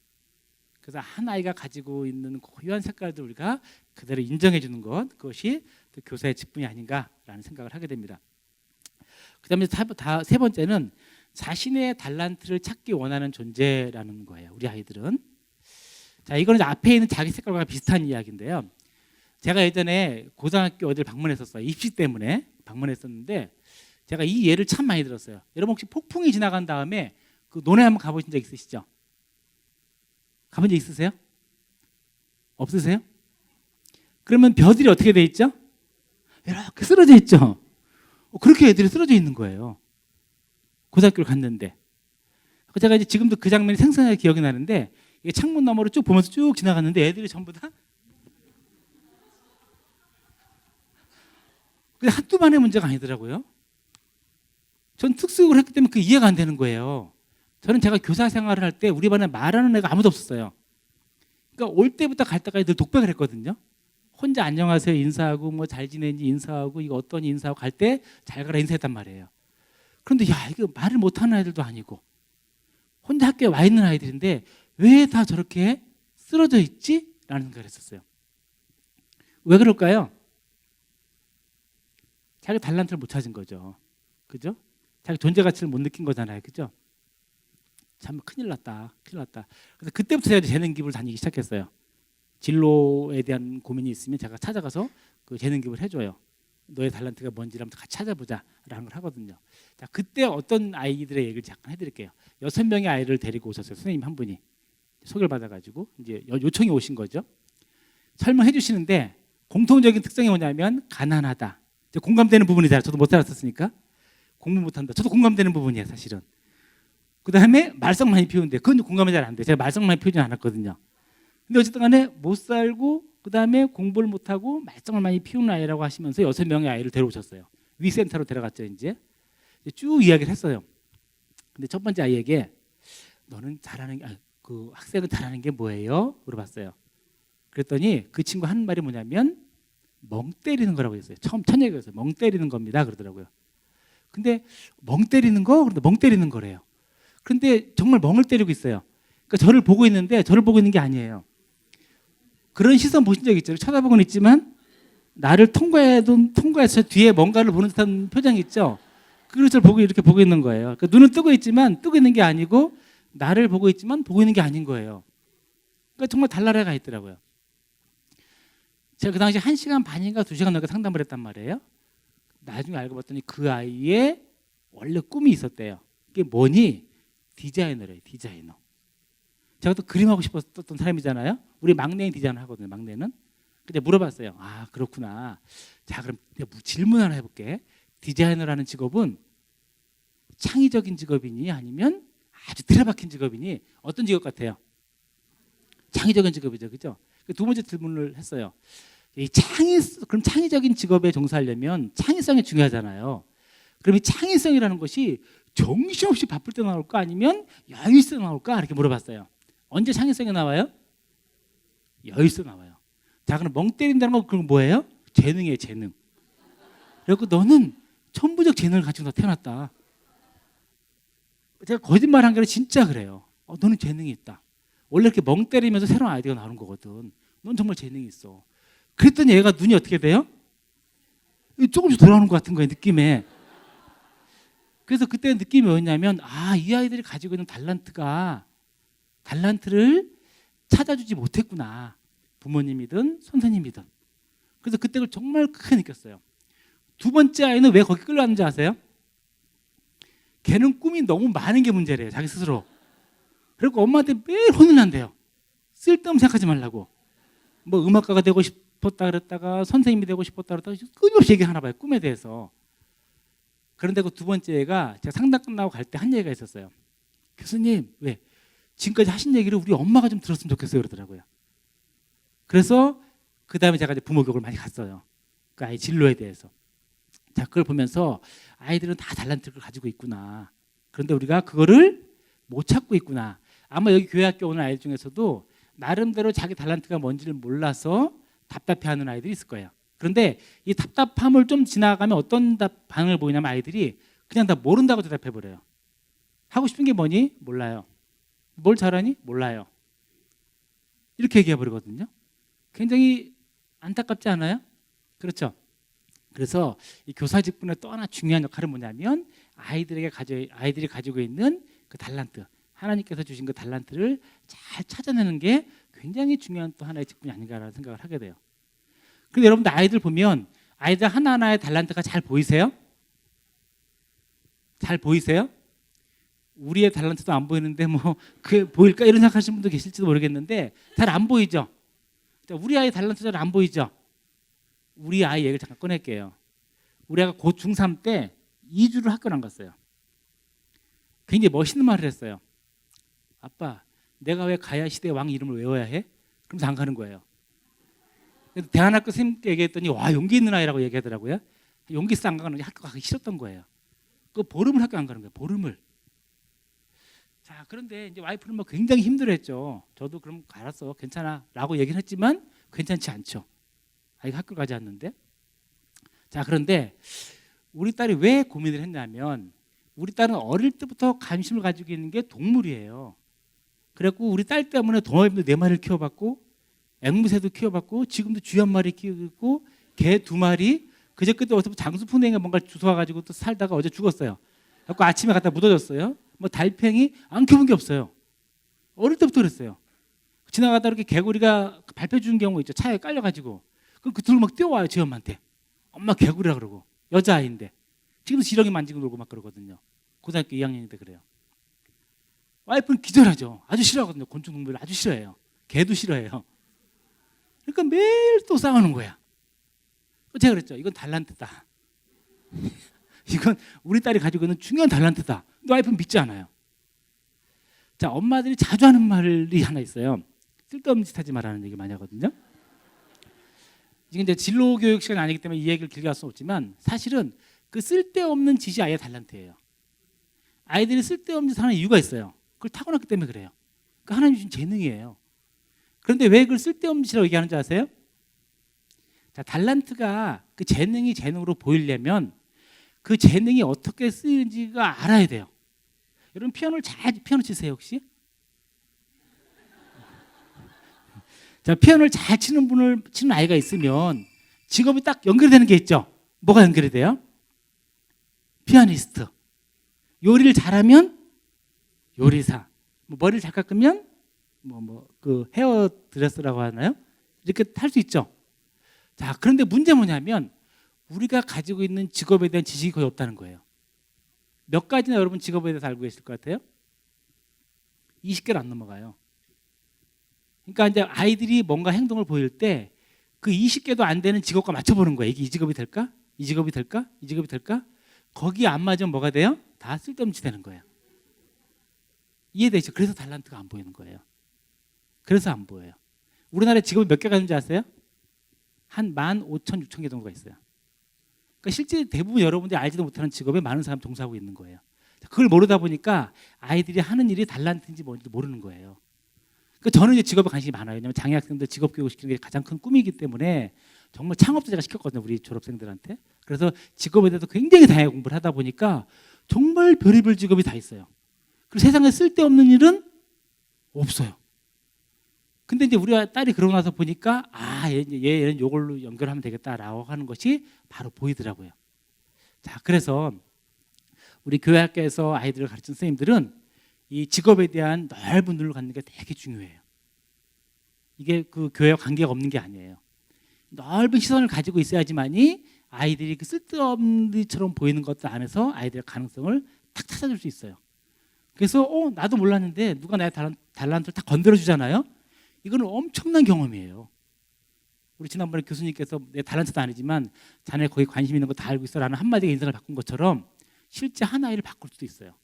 그래서 한 아이가 가지고 있는 고유한 색깔들 우리가 그대로 인정해 주는 것, 그것이 교사의 직분이 아닌가라는 생각을 하게 됩니다. 그다음에 세 번째는 자신의 달란트를 찾기 원하는 존재라는 거예요. 우리 아이들은. 자, 이거는 앞에 있는 자기 색깔과 비슷한 이야기인데요. 제가 예전에 고등학교 어디를 방문했었어요. 입시 때문에 방문했었는데 제가 이 예를 참 많이 들었어요. 여러분 혹시 폭풍이 지나간 다음에 그 논에 한번 가보신 적 있으시죠? 가본 적 있으세요? 없으세요? 그러면 벼들이 어떻게 돼 있죠? 이렇게 쓰러져 있죠. 그렇게 애들이 쓰러져 있는 거예요. 고등학교를 갔는데. 제가 이제 지금도 그 장면이 생생하게 기억이 나는데 이게 창문 너머로 쭉 보면서 쭉 지나갔는데 애들이 전부 다 한두 반의 문제가 아니더라고요. 전 특수교육을 했기 때문에 그 이해가 안 되는 거예요. 저는 제가 교사 생활을 할 때 우리 반에 말하는 애가 아무도 없었어요. 그러니까 올 때부터 갈 때까지 늘 독백을 했거든요. 혼자 안녕하세요 인사하고 뭐 잘 지내니 인사하고 이거 어떠니 인사하고 갈 때 잘 가라 인사했단 말이에요. 그런데 야, 이거 말을 못하는 아이들도 아니고 혼자 학교에 와 있는 아이들인데 왜 다 저렇게 쓰러져 있지? 라는 생각을 했었어요. 왜 그럴까요? 자기 달란트를 못 찾은 거죠. 그죠? 자기 존재 가치를 못 느낀 거잖아요. 그죠? 참 큰일 났다. 그래서 그때부터 제가 재능 기부를 다니기 시작했어요. 진로에 대한 고민이 있으면 제가 찾아가서 그 재능 기부를 해줘요. 너의 달란트가 뭔지를 한번 같이 찾아보자라는 걸 하거든요. 자, 그때 어떤 아이들의 얘기를 잠깐 해드릴게요. 6명의 아이를 데리고 오셨어요. 선생님 한 분이 소개를 받아가지고 이제 요청이 오신 거죠. 설명해 주시는데 공통적인 특성이 뭐냐면 가난하다. 공감되는 부분이다. 저도 못 살았었으니까 공부 못한다. 저도 공감되는 부분이에요, 사실은. 그 다음에 말썽 많이 피우는데 그건 공감이 잘 안 돼요. 제가 말썽 많이 피우진 않았거든요. 근데 어쨌든 간에 못 살고 그 다음에 공부를 못하고 말썽을 많이 피우는 아이라고 하시면서 6명의 아이를 데려오셨어요. 위센터로 데려갔죠. 이제 쭉 이야기를 했어요. 근데 첫 번째 아이에게 너는 그 학생은 잘하는 게 뭐예요? 물어봤어요. 그랬더니 그 친구 하는 말이 뭐냐면 멍 때리는 거라고 했어요. 첫 얘기였어요. 멍 때리는 겁니다. 그러더라고요. 근데 멍 때리는 거? 그런데 멍 때리는 거래요. 그런데 정말 멍을 때리고 있어요. 그러니까 저를 보고 있는데 저를 보고 있는 게 아니에요. 그런 시선 보신 적 있죠? 쳐다보고는 있지만 나를 통과해서 뒤에 뭔가를 보는 듯한 표정이 있죠? 그걸 저를 보고 이렇게 보고 있는 거예요. 그러니까 눈은 뜨고 있지만 뜨고 있는 게 아니고 나를 보고 있지만 보고 있는 게 아닌 거예요. 그러니까 정말 달나라가 있더라고요. 제가 그 당시 1시간 반인가 2시간 넘게 상담을 했단 말이에요. 나중에 알고 봤더니 그 아이의 원래 꿈이 있었대요. 그게 뭐니? 디자이너래요. 디자이너. 제가 또 그림하고 싶었던 사람이잖아요. 우리 막내인 디자이너 하거든요. 막내는. 근데 물어봤어요. 아, 그렇구나. 자, 그럼 내가 질문 하나 해볼게. 디자이너라는 직업은 창의적인 직업이니 아니면 아주 틀에박힌 직업이니 어떤 직업 같아요? 창의적인 직업이죠, 그죠? 두 번째 질문을 했어요. 그럼 창의적인 직업에 종사하려면 창의성이 중요하잖아요. 그럼 이 창의성이라는 것이 정신없이 바쁠 때 나올까 아니면 여유 있을 때 나올까 이렇게 물어봤어요. 언제 창의성이 나와요? 여유 있을 때 나와요. 자, 그럼 멍 때린다는 건 그건 뭐예요? 재능이에요, 재능. 그리고 너는 천부적 재능을 가지고 태어났다. 제가 거짓말한 게 아니라 진짜 그래요. 너는 재능이 있다. 원래 이렇게 멍 때리면서 새로운 아이디어가 나오는 거거든. 넌 정말 재능이 있어. 그랬더니 얘가 눈이 어떻게 돼요? 조금씩 돌아오는 것 같은 거예요, 느낌에. 그래서 그때 느낌이 뭐였냐면 이 아이들이 가지고 있는 달란트를 찾아주지 못했구나. 부모님이든 선생님이든. 그래서 그때 그걸 정말 크게 느꼈어요. 두 번째 아이는 왜 거기 끌려왔는지 아세요? 걔는 꿈이 너무 많은 게 문제래요, 자기 스스로. 그리고 엄마한테 매일 혼을 난대요. 쓸데없는 생각하지 말라고. 뭐 음악가가 되고 싶었다 그랬다가 선생님이 되고 싶었다 그랬다가 끊임없이 얘기하나 봐요, 꿈에 대해서. 그런데 그 두 번째 애가 제가 상담 끝나고 갈 때 한 얘기가 있었어요. 교수님, 왜? 지금까지 하신 얘기를 우리 엄마가 좀 들었으면 좋겠어요 그러더라고요. 그래서 그 다음에 제가 이제 부모 교육을 많이 갔어요. 그 아이 진로에 대해서. 자, 그걸 보면서 아이들은 다 달란트를 가지고 있구나. 그런데 우리가 그거를 못 찾고 있구나. 아마 여기 교회 학교 오는 아이들 중에서도 나름대로 자기 달란트가 뭔지를 몰라서 답답해하는 아이들이 있을 거예요. 그런데 이 답답함을 좀 지나가면 어떤 반응을 보이냐면 아이들이 그냥 다 모른다고 대답해버려요. 하고 싶은 게 뭐니? 몰라요. 뭘 잘하니? 몰라요. 이렇게 얘기해버리거든요. 굉장히 안타깝지 않아요? 그렇죠? 그래서 이 교사 직분의 또 하나 중요한 역할은 뭐냐면 아이들이 가지고 있는 그 달란트, 하나님께서 주신 그 달란트를 잘 찾아내는 게 굉장히 중요한 또 하나의 직분이 아닌가라는 생각을 하게 돼요. 근데 여러분들 아이들 보면 아이들 하나하나의 달란트가 잘 보이세요? 잘 보이세요? 우리의 달란트도 안 보이는데 뭐 그게 보일까 이런 생각하시는 분도 계실지도 모르겠는데 잘 안 보이죠? 우리 아이 달란트 잘 안 보이죠? 우리 아이 얘기를 잠깐 꺼낼게요. 우리 아이가 고 중3 때 2주를 학교를 안 갔어요. 굉장히 멋있는 말을 했어요. 아빠, 내가 왜 가야 시대 왕 이름을 외워야 해? 그러면서 안 가는 거예요. 그래서 대안학교 선생님께 얘기했더니 와, 용기 있는 아이라고 얘기하더라고요. 용기 있어 안 가는 게 학교 가기 싫었던 거예요. 그 보름을 학교 안 가는 거예요. 보름을. 자, 그런데 이제 와이프는 뭐 굉장히 힘들어했죠. 저도 그럼 알았어, 괜찮아라고 얘기는 했지만 괜찮지 않죠. 아이가 학교 가지 않는데. 자, 그런데 우리 딸이 왜 고민을 했냐면 우리 딸은 어릴 때부터 관심을 가지고 있는 게 동물이에요. 그래갖고 우리 딸 때문에 동화뱀도 4마리를 키워봤고 앵무새도 키워봤고 지금도 쥐 1마리 키우고 개 2마리, 그저께도 어디서 장수풍뎅이가 뭔가 주워와가지고 또 살다가 어제 죽었어요. 그래갖고 아침에 갖다 묻어줬어요. 뭐 달팽이 안 키워본 게 없어요. 어릴 때부터 그랬어요. 지나가다 이렇게 개구리가 밟혀 주는 경우 있죠. 차에 깔려가지고 그럼 그 둘 막 뛰어와요, 제 엄마한테. 엄마 개구리라 그러고 여자아이인데 지금도 지렁이 만지고 놀고 막 그러거든요. 고등학교 2학년인데 그래요. 와이프는 기절하죠. 아주 싫어하거든요. 곤충동물을 아주 싫어해요. 개도 싫어해요. 그러니까 매일 또 싸우는 거야. 제가 그랬죠. 이건 달란트다. 이건 우리 딸이 가지고 있는 중요한 달란트다. 근데 와이프는 믿지 않아요. 자, 엄마들이 자주 하는 말이 하나 있어요. 쓸데없는 짓 하지 말라는 얘기 많이 하거든요. 지금 이제 진로 교육 시간이 아니기 때문에 이 얘기를 길게 할 수는 없지만 사실은 그 쓸데없는 짓이 아예 달란트예요. 아이들이 쓸데없는 짓 하는 이유가 있어요. 그걸 타고났기 때문에 그래요. 그 하나님 주신 재능이에요. 그런데 왜 그걸 쓸데없는 짓이라고 얘기하는지 아세요? 자, 달란트가 그 재능이 재능으로 보이려면 그 재능이 어떻게 쓰이는지가 알아야 돼요. 여러분 피아노 치세요 혹시? 자, 피아노를 잘 치는 아이가 있으면 직업이 딱 연결이 되는 게 있죠. 뭐가 연결이 돼요? 피아니스트. 요리를 잘하면 요리사. 뭐 머리를 잘 깎으면 그 헤어 드레스라고 하나요? 이렇게 할 수 있죠. 자, 그런데 문제 뭐냐면 우리가 가지고 있는 직업에 대한 지식이 거의 없다는 거예요. 몇 가지나 여러분 직업에 대해서 알고 계실 것 같아요? 20개를 안 넘어가요. 그러니까 이제 아이들이 뭔가 행동을 보일 때 그 20개도 안 되는 직업과 맞춰보는 거예요. 이게 이 직업이 될까? 이 직업이 될까? 이 직업이 될까? 거기 안 맞으면 뭐가 돼요? 다 쓸데없는 짓 되는 거예요. 이해되죠? 그래서 달란트가 안 보이는 거예요. 그래서 안 보여요. 우리나라에 직업이 몇 개가 있는지 아세요? 한 15,000, 6,000개 정도가 있어요. 그러니까 실제 대부분 여러분들이 알지도 못하는 직업에 많은 사람이 종사하고 있는 거예요. 그걸 모르다 보니까 아이들이 하는 일이 달란트인지 뭔지도 모르는 거예요. 그러니까 저는 이제 직업에 관심이 많아요. 왜냐하면 장애 학생들 직업 교육 시키는 게 가장 큰 꿈이기 때문에 정말 창업도 제가 시켰거든요. 우리 졸업생들한테. 그래서 직업에 대해서 굉장히 다양하게 공부를 하다 보니까 정말 별의별 직업이 다 있어요. 그리고 세상에 쓸데없는 일은 없어요. 근데 이제 우리 딸이 그러고 나서 보니까 얘는 이걸로 연결하면 되겠다라고 하는 것이 바로 보이더라고요. 자, 그래서 우리 교회 학교에서 아이들을 가르치는 선생님들은 이 직업에 대한 넓은 눈을 갖는 게 되게 중요해요. 이게 그 교회와 관계가 없는 게 아니에요. 넓은 시선을 가지고 있어야지만이 아이들이 그 쓸데없는 일처럼 보이는 것들 안에서 아이들의 가능성을 탁 찾아줄 수 있어요. 그래서 나도 몰랐는데 누가 나의 달란트를 다 건드려 주잖아요. 이거는 엄청난 경험이에요. 우리 지난번에 교수님께서 내 달란트도 아니지만 자네 거기 관심 있는 거 다 알고 있어라는 한마디가 인생을 바꾼 것처럼 실제 한 아이를 바꿀 수도 있어요.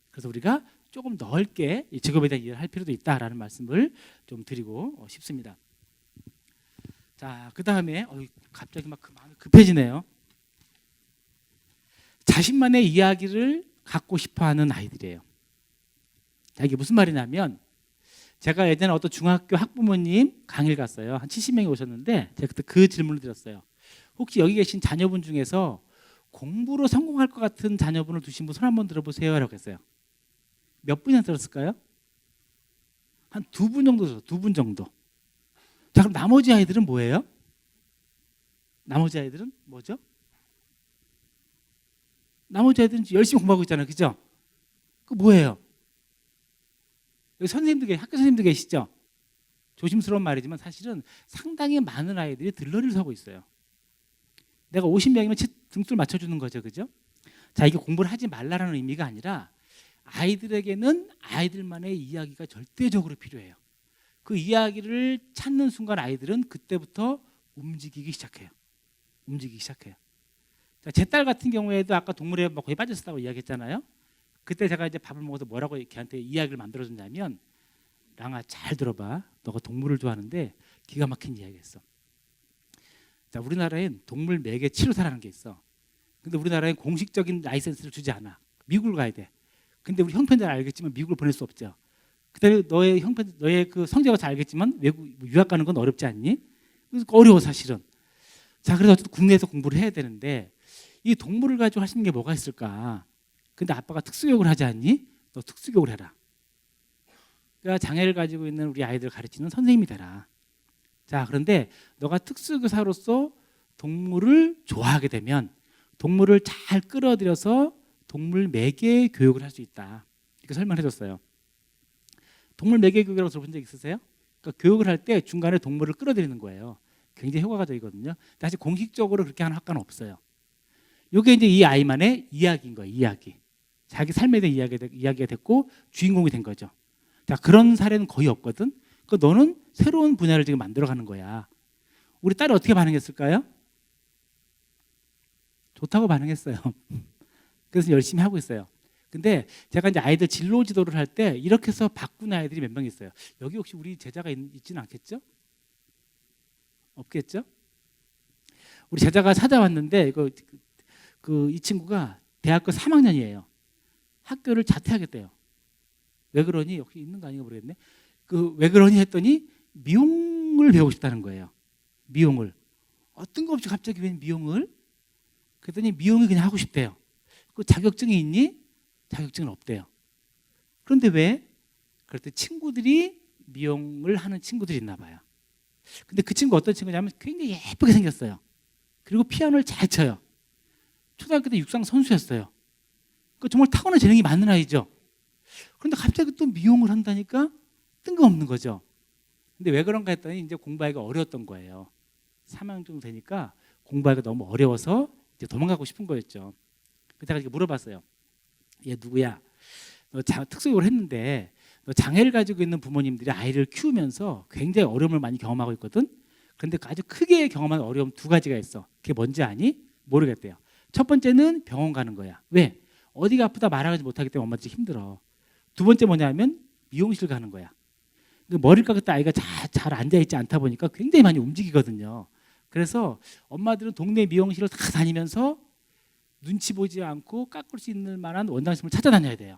그래서 우리가 조금 넓게 이 직업에 대한 이해를 할 필요도 있다라는 말씀을 좀 드리고 싶습니다. 자, 그 다음에 갑자기 막 마음이 급해지네요. 자신만의 이야기를 갖고 싶어하는 아이들이에요. 자, 이게 무슨 말이냐면 제가 예전에 어떤 중학교 학부모님 강의를 갔어요. 한 70명이 오셨는데 제가 그때 그 질문을 드렸어요. 혹시 여기 계신 자녀분 중에서 공부로 성공할 것 같은 자녀분을 두신 분 손 한번 들어보세요 라고 했어요. 몇 분이나 들었을까요? 한 2분 정도 들었어요. 2분 정도. 자, 그럼 나머지 아이들은 뭐예요? 나머지 아이들은 뭐죠? 나머지 아이들은 열심히 공부하고 있잖아요. 그죠? 그 뭐예요? 여기 선생님들, 학교 선생님들 계시죠? 조심스러운 말이지만 사실은 상당히 많은 아이들이 들러리를 서고 있어요. 내가 50명이면 등수를 맞춰주는 거죠. 그죠? 자, 이게 공부를 하지 말라는 의미가 아니라 아이들에게는 아이들만의 이야기가 절대적으로 필요해요. 그 이야기를 찾는 순간 아이들은 그때부터 움직이기 시작해요. 자, 제 딸 같은 경우에도 아까 동물에 거의 빠졌었다고 이야기했잖아요. 그때 제가 이제 밥을 먹어서 뭐라고 걔한테 이야기를 만들어줬냐면, 랑아 잘 들어봐. 너가 동물을 좋아하는데 기가 막힌 이야기했어. 자, 우리나라엔 동물 매개 치료사라는 게 있어. 근데 우리나라엔 공식적인 라이센스를 주지 않아. 미국을 가야 돼. 근데 우리 형편들 알겠지만 미국을 보낼 수 없죠. 그다음에 너의 그 성적을 잘 알겠지만 외국 유학 가는 건 어렵지 않니? 그래서 어려워 사실은. 자, 그래서 어쨌든 국내에서 공부를 해야 되는데 이 동물을 가지고 하시는 게 뭐가 있을까? 근데 아빠가 특수교육을 하지 않니? 너 특수교육을 해라. 그러니까 장애를 가지고 있는 우리 아이들을 가르치는 선생님이 되라. 자, 그런데 너가 특수교사로서 동물을 좋아하게 되면 동물을 잘 끌어들여서 동물 매개 교육을 할 수 있다. 이렇게 설명해 줬어요. 동물 매개 교육이라고 들어본 적 있으세요? 그러니까 교육을 할 때 중간에 동물을 끌어들이는 거예요. 굉장히 효과적이거든요. 사실 공식적으로 그렇게 하는 학과는 없어요. 이게 이제 이 아이만의 이야기인 거예요. 이야기. 자기 삶에 대한 이야기가 됐고 주인공이 된 거죠. 자, 그런 사례는 거의 없거든. 그 너는 새로운 분야를 지금 만들어가는 거야. 우리 딸이 어떻게 반응했을까요? 좋다고 반응했어요. 그래서 열심히 하고 있어요. 근데 제가 이제 아이들 진로 지도를 할 때 이렇게 해서 바꾼 아이들이 몇 명 있어요. 여기 혹시 우리 제자가 있지는 않겠죠? 없겠죠? 우리 제자가 찾아왔는데 이 친구가 대학교 3학년이에요. 학교를 자퇴하겠대요. 왜 그러니? 혹시 있는 거 아닌가 모르겠네. 왜 그러니 했더니 미용을 배우고 싶다는 거예요. 미용을. 뜬금없이 갑자기 왜 미용을? 그랬더니 미용을 그냥 하고 싶대요. 그 자격증이 있니? 자격증은 없대요. 그런데 왜? 그랬더니 친구들이 미용을 하는 친구들이 있나 봐요. 근데 그 친구 어떤 친구냐면 굉장히 예쁘게 생겼어요. 그리고 피아노를 잘 쳐요. 초등학교 때 육상 선수였어요. 그 정말 타고난 재능이 많은 아이죠. 그런데 갑자기 또 미용을 한다니까 뜬금없는 거죠. 근데 왜 그런가 했더니 이제 공부하기가 어려웠던 거예요. 3학년 정도 되니까 공부하기가 너무 어려워서 이제 도망가고 싶은 거였죠. 그래서 제가 이렇게 물어봤어요. 얘 누구야? 너 특수교육을 했는데 너 장애를 가지고 있는 부모님들이 아이를 키우면서 굉장히 어려움을 많이 경험하고 있거든. 그런데 아주 크게 경험한 어려움 2가지가 있어. 그게 뭔지 아니? 모르겠대요. 첫 번째는 병원 가는 거야. 왜? 어디가 아프다 말하지 못하기 때문에 엄마 진짜 힘들어. 2번째 뭐냐면 미용실 가는 거야. 머리를 깎을 때 아이가 잘 앉아있지 않다 보니까 굉장히 많이 움직이거든요. 그래서 엄마들은 동네 미용실을 다 다니면서 눈치 보지 않고 깎을 수 있는 만한 원장심을 찾아다녀야 돼요.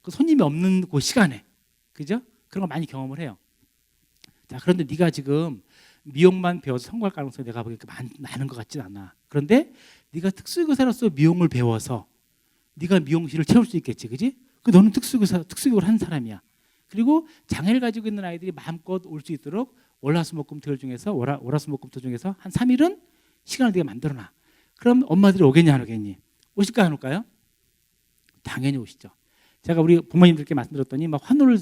그 손님이 없는 그 시간에. 그죠? 그런 걸 많이 경험을 해요. 자, 그런데 네가 지금 미용만 배워서 성공할 가능성이 내가 보기에 많은 것 같진 않아. 그런데 네가 특수교사로서 미용을 배워서 네가 미용실을 채울 수 있겠지, 그지? 너는 특수교육을 한 사람이야. 그리고 장애를 가지고 있는 아이들이 마음껏 올 수 있도록 월화수목금토 중에서 월화수목금토 중에서 한 3일은 시간을 네가 만들어놔. 그럼 엄마들이 오겠냐 안 오겠니? 오실까 안 올까요? 당연히 오시죠. 제가 우리 부모님들께 말씀드렸더니 막 환호를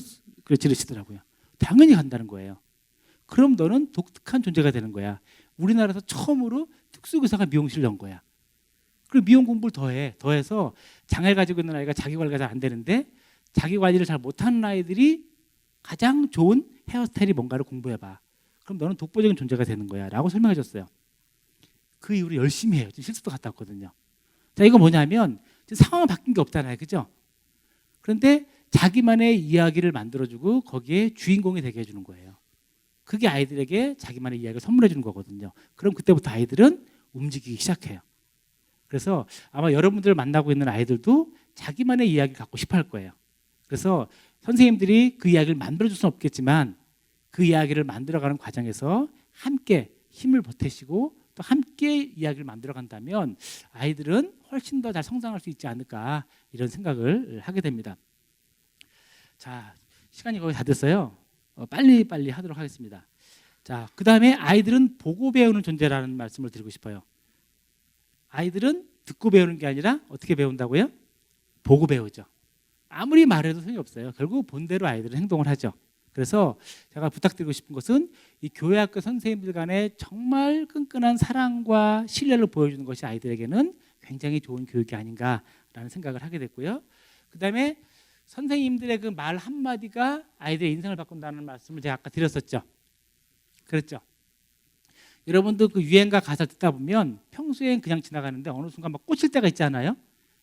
지르시더라고요. 당연히 간다는 거예요. 그럼 너는 독특한 존재가 되는 거야. 우리나라에서 처음으로 특수교사가 미용실을 연 거야. 그리고 미용 공부를 더해서 장애를 가지고 있는 아이가 자기 관리가 잘 안 되는데 자기 관리를 잘 못하는 아이들이 가장 좋은 헤어스타일이 뭔가를 공부해봐. 그럼 너는 독보적인 존재가 되는 거야 라고 설명해 줬어요. 그 이후로 열심히 해요. 지금 실습도 갔다 왔거든요. 자, 이거 뭐냐면 상황은 바뀐 게 없잖아요, 그죠? 그런데 자기만의 이야기를 만들어주고 거기에 주인공이 되게 해주는 거예요. 그게 아이들에게 자기만의 이야기를 선물해 주는 거거든요. 그럼 그때부터 아이들은 움직이기 시작해요. 그래서 아마 여러분들 만나고 있는 아이들도 자기만의 이야기를 갖고 싶어 할 거예요. 그래서 선생님들이 그 이야기를 만들어줄 수는 없겠지만 그 이야기를 만들어가는 과정에서 함께 힘을 보태시고 또 함께 이야기를 만들어간다면 아이들은 훨씬 더 잘 성장할 수 있지 않을까 이런 생각을 하게 됩니다. 자, 시간이 거의 다 됐어요. 빨리 하도록 하겠습니다. 자, 그 다음에 아이들은 보고 배우는 존재라는 말씀을 드리고 싶어요. 아이들은 듣고 배우는 게 아니라 어떻게 배운다고요? 보고 배우죠. 아무리 말해도 소용이 없어요. 결국 본대로 아이들은 행동을 하죠. 그래서 제가 부탁드리고 싶은 것은 이 교회학교 선생님들 간에 정말 끈끈한 사랑과 신뢰를 보여주는 것이 아이들에게는 굉장히 좋은 교육이 아닌가라는 생각을 하게 됐고요. 그 다음에 선생님들의 그 말 한마디가 아이들의 인생을 바꾼다는 말씀을 제가 아까 드렸었죠. 그렇죠? 여러분도 그 유행가 가사를 듣다 보면 평소엔 그냥 지나가는데 어느 순간 막 꽂힐 때가 있잖아요.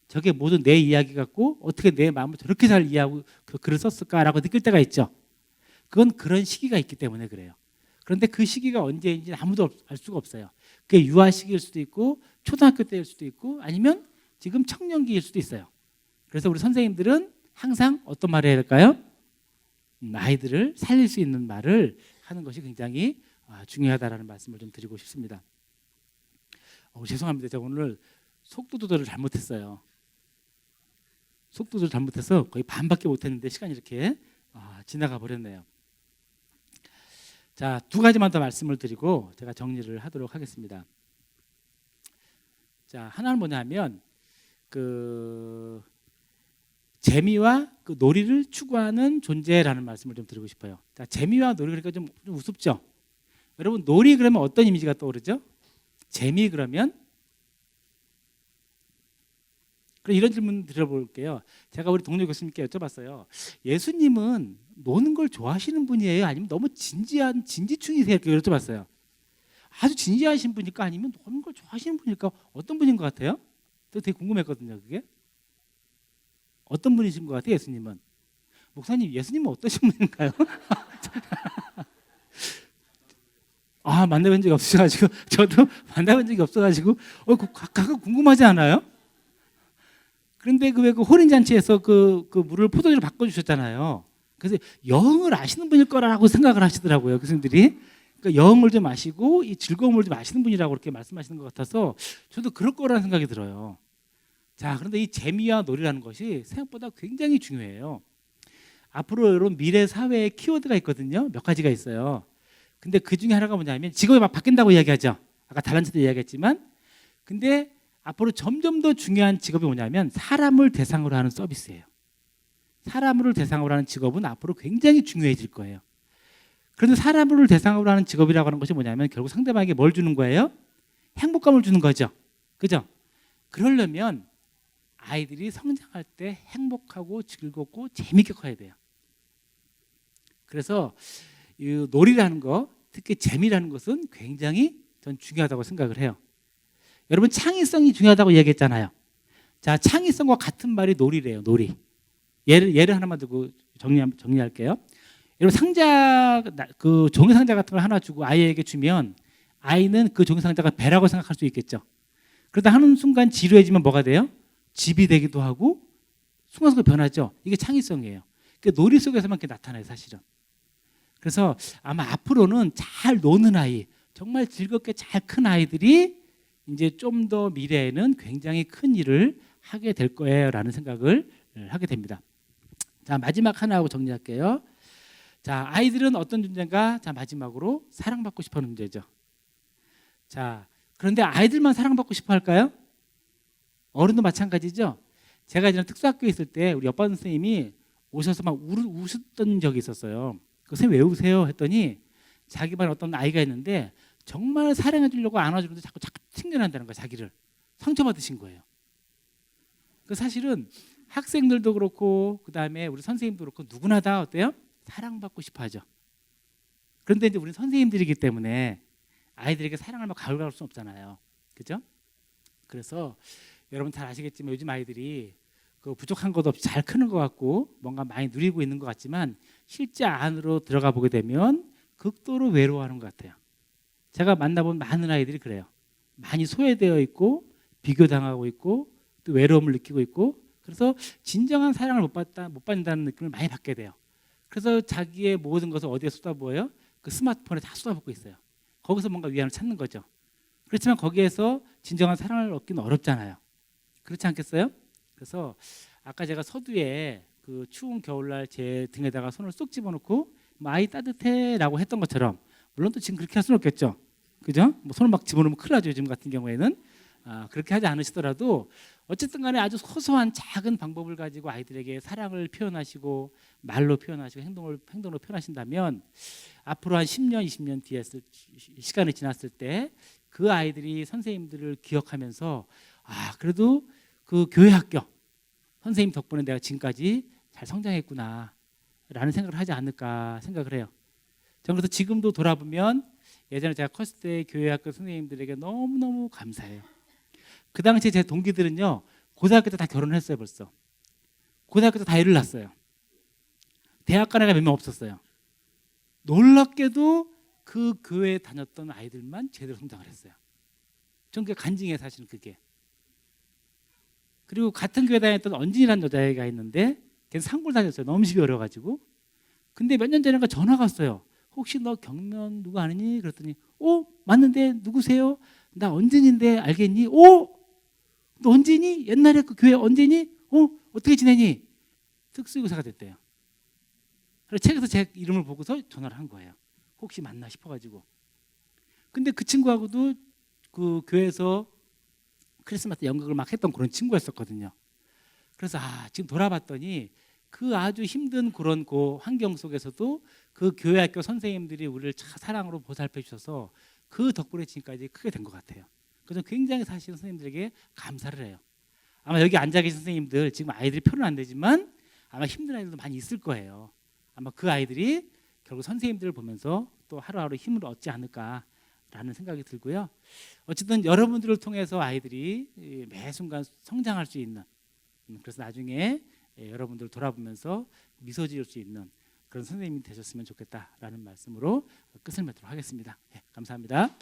저게 모두 내 이야기 같고 어떻게 내 마음을 저렇게 잘 이해하고 그 글을 썼을까라고 느낄 때가 있죠. 그건 그런 시기가 있기 때문에 그래요. 그런데 그 시기가 언제인지 아무도 알 수가 없어요. 그게 유아 시기일 수도 있고 초등학교 때일 수도 있고 아니면 지금 청년기일 수도 있어요. 그래서 우리 선생님들은 항상 어떤 말을 해야 될까요? 아이들을 살릴 수 있는 말을 하는 것이 굉장히 중요하다라는 말씀을 좀 드리고 싶습니다. 죄송합니다. 제가 오늘 속도 조절을 잘못했어요. 속도 조절 잘못해서 거의 반밖에 못했는데 시간이 이렇게 지나가 버렸네요. 자, 두 가지만 더 말씀을 드리고 제가 정리를 하도록 하겠습니다. 자, 하나는 뭐냐면 그 재미와 그 놀이를 추구하는 존재라는 말씀을 좀 드리고 싶어요. 자, 재미와 놀이 그러니까 좀 우습죠. 여러분 놀이 그러면 어떤 이미지가 떠오르죠? 재미 그러면 그럼 이런 질문 드려볼게요. 제가 우리 동료 교수님께 여쭤봤어요. 예수님은 노는 걸 좋아하시는 분이에요? 아니면 너무 진지한 진지충이세요? 이렇게 여쭤봤어요. 아주 진지하신 분일까? 아니면 노는 걸 좋아하시는 분일까? 어떤 분인 것 같아요? 저 되게 궁금했거든요. 그게 어떤 분이신 것 같아요? 예수님은 목사님 예수님은 어떠신 분인가요? 만나본 적이 없어가지고 저도 만나본 적이 없어가지고 가끔 궁금하지 않아요? 그런데 왜 그 호린 잔치에서 그 물을 포도주로 바꿔주셨잖아요. 그래서 영을 아시는 분일 거라고 생각을 하시더라고요, 교수님들이. 그러니까 영을 좀 아시고 이 즐거움을 좀 아시는 분이라고 그렇게 말씀하시는 것 같아서 저도 그럴 거라는 생각이 들어요. 자, 그런데 이 재미와 놀이라는 것이 생각보다 굉장히 중요해요. 앞으로 여러분 미래 사회의 키워드가 있거든요. 몇 가지가 있어요. 근데 그 중에 하나가 뭐냐면 직업이 막 바뀐다고 이야기하죠. 아까 달란트도 이야기했지만, 근데 앞으로 점점 더 중요한 직업이 뭐냐면 사람을 대상으로 하는 서비스예요. 사람을 대상으로 하는 직업은 앞으로 굉장히 중요해질 거예요. 그런데 사람을 대상으로 하는 직업이라고 하는 것이 뭐냐면 결국 상대방에게 뭘 주는 거예요? 행복감을 주는 거죠. 그죠? 그러려면 아이들이 성장할 때 행복하고 즐겁고 재밌게 커야 돼요. 그래서 이 놀이라는 거, 특히 재미라는 것은 굉장히 전 중요하다고 생각을 해요. 여러분 창의성이 중요하다고 얘기했잖아요. 자, 창의성과 같은 말이 놀이래요. 놀이. 예를 하나만 두고 정리할게요. 여러분 그 종이 상자 같은 걸 하나 주고 아이에게 주면 아이는 그 종이 상자가 배라고 생각할 수 있겠죠. 그러다 하는 순간 지루해지면 뭐가 돼요? 집이 되기도 하고 순간순간 변하죠. 이게 창의성이에요. 그러니까 놀이 속에서만 그게 나타나요, 사실은. 그래서 아마 앞으로는 잘 노는 아이, 정말 즐겁게 잘 큰 아이들이 이제 좀 더 미래에는 굉장히 큰 일을 하게 될 거예요라는 생각을 하게 됩니다. 자, 마지막 하나 하고 정리할게요. 자, 아이들은 어떤 존재인가? 자, 마지막으로 사랑받고 싶어하는 존재죠. 자, 그런데 아이들만 사랑받고 싶어 할까요? 어른도 마찬가지죠. 제가 이제 특수학교에 있을 때 우리 옆반 선생님이 오셔서 막 우셨던 적이 있었어요. 그 선생님 왜 우세요? 했더니 자기 반 어떤 아이가 있는데 정말 사랑해 주려고 안아주는데 자꾸 튕겨낸다는 거예요. 자기를 상처받으신 거예요. 그 사실은 학생들도 그렇고 그 다음에 우리 선생님도 그렇고 누구나 다 어때요? 사랑받고 싶어하죠. 그런데 이제 우리 선생님들이기 때문에 아이들에게 사랑을 막 가울가울 수는 없잖아요. 그죠? 그래서 여러분 잘 아시겠지만 요즘 아이들이 그 부족한 것 없이 잘 크는 것 같고 뭔가 많이 누리고 있는 것 같지만 실제 안으로 들어가 보게 되면 극도로 외로워하는 것 같아요. 제가 만나본 많은 아이들이 그래요. 많이 소외되어 있고 비교당하고 있고 또 외로움을 느끼고 있고 그래서 진정한 사랑을 못 받는다는 느낌을 많이 받게 돼요. 그래서 자기의 모든 것을 어디에 쏟아부어요? 그 스마트폰에 다 쏟아붓고 있어요. 거기서 뭔가 위안을 찾는 거죠. 그렇지만 거기에서 진정한 사랑을 얻기는 어렵잖아요. 그렇지 않겠어요? 그래서 아까 제가 서두에 그 추운 겨울날 제 등에다가 손을 쏙 집어넣고 뭐 아이 따뜻해라고 했던 것처럼 물론 또 지금 그렇게 할 수는 없겠죠. 그죠? 뭐 손을 막 집어넣으면 큰일 나죠. 요즘 같은 경우에는 그렇게 하지 않으시더라도 어쨌든 간에 아주 소소한 작은 방법을 가지고 아이들에게 사랑을 표현하시고 말로 표현하시고 행동으로 표현하신다면 앞으로 한 10년, 20년 뒤에 시간이 지났을 때 그 아이들이 선생님들을 기억하면서 그래도 그 교회 학교 선생님 덕분에 내가 지금까지 잘 성장했구나 라는 생각을 하지 않을까 생각을 해요. 저는 그래서 지금도 돌아보면 예전에 제가 컸을 때 교회 학교 선생님들에게 너무너무 감사해요. 그 당시에 제 동기들은요 고등학교 때 다 결혼을 했어요. 벌써 고등학교 때 다 애를 낳았어요. 대학 간 애가 몇 명 없었어요. 놀랍게도 그 교회에 다녔던 아이들만 제대로 성장을 했어요. 전 그게 간증이에요. 사실은 그게. 그리고 같은 교회 다녔던 언진이라는 여자애가 있는데 걔는 상골 다녔어요. 너무 집이 어려가지고. 근데 몇 년 전에 전화가 왔어요. 혹시 너 경면 누구 아느니? 그랬더니 맞는데 누구세요? 나 언진인데 알겠니? 너 언진이? 옛날에 그 교회 언진이? 어떻게 지내니? 특수교사가 됐대요. 그래서 책에서 제 이름을 보고서 전화를 한 거예요. 혹시 맞나 싶어가지고. 근데 그 친구하고도 그 교회에서 크리스마스 연극을 막 했던 그런 친구였었거든요. 그래서 지금 돌아봤더니 그 아주 힘든 그런 그 환경 속에서도 그 교회 학교 선생님들이 우리를 사랑으로 보살펴 주셔서 그 덕분에 지금까지 크게 된 것 같아요. 그래서 굉장히 사실 선생님들에게 감사를 해요. 아마 여기 앉아 계신 선생님들 지금 아이들이 표현은 안 되지만 아마 힘든 아이들도 많이 있을 거예요. 아마 그 아이들이 결국 선생님들을 보면서 또 하루하루 힘을 얻지 않을까라는 생각이 들고요. 어쨌든 여러분들을 통해서 아이들이 매 순간 성장할 수 있는 그래서 나중에 여러분들 돌아보면서 미소 지을 수 있는 그런 선생님이 되셨으면 좋겠다라는 말씀으로 끝을 맺도록 하겠습니다. 감사합니다.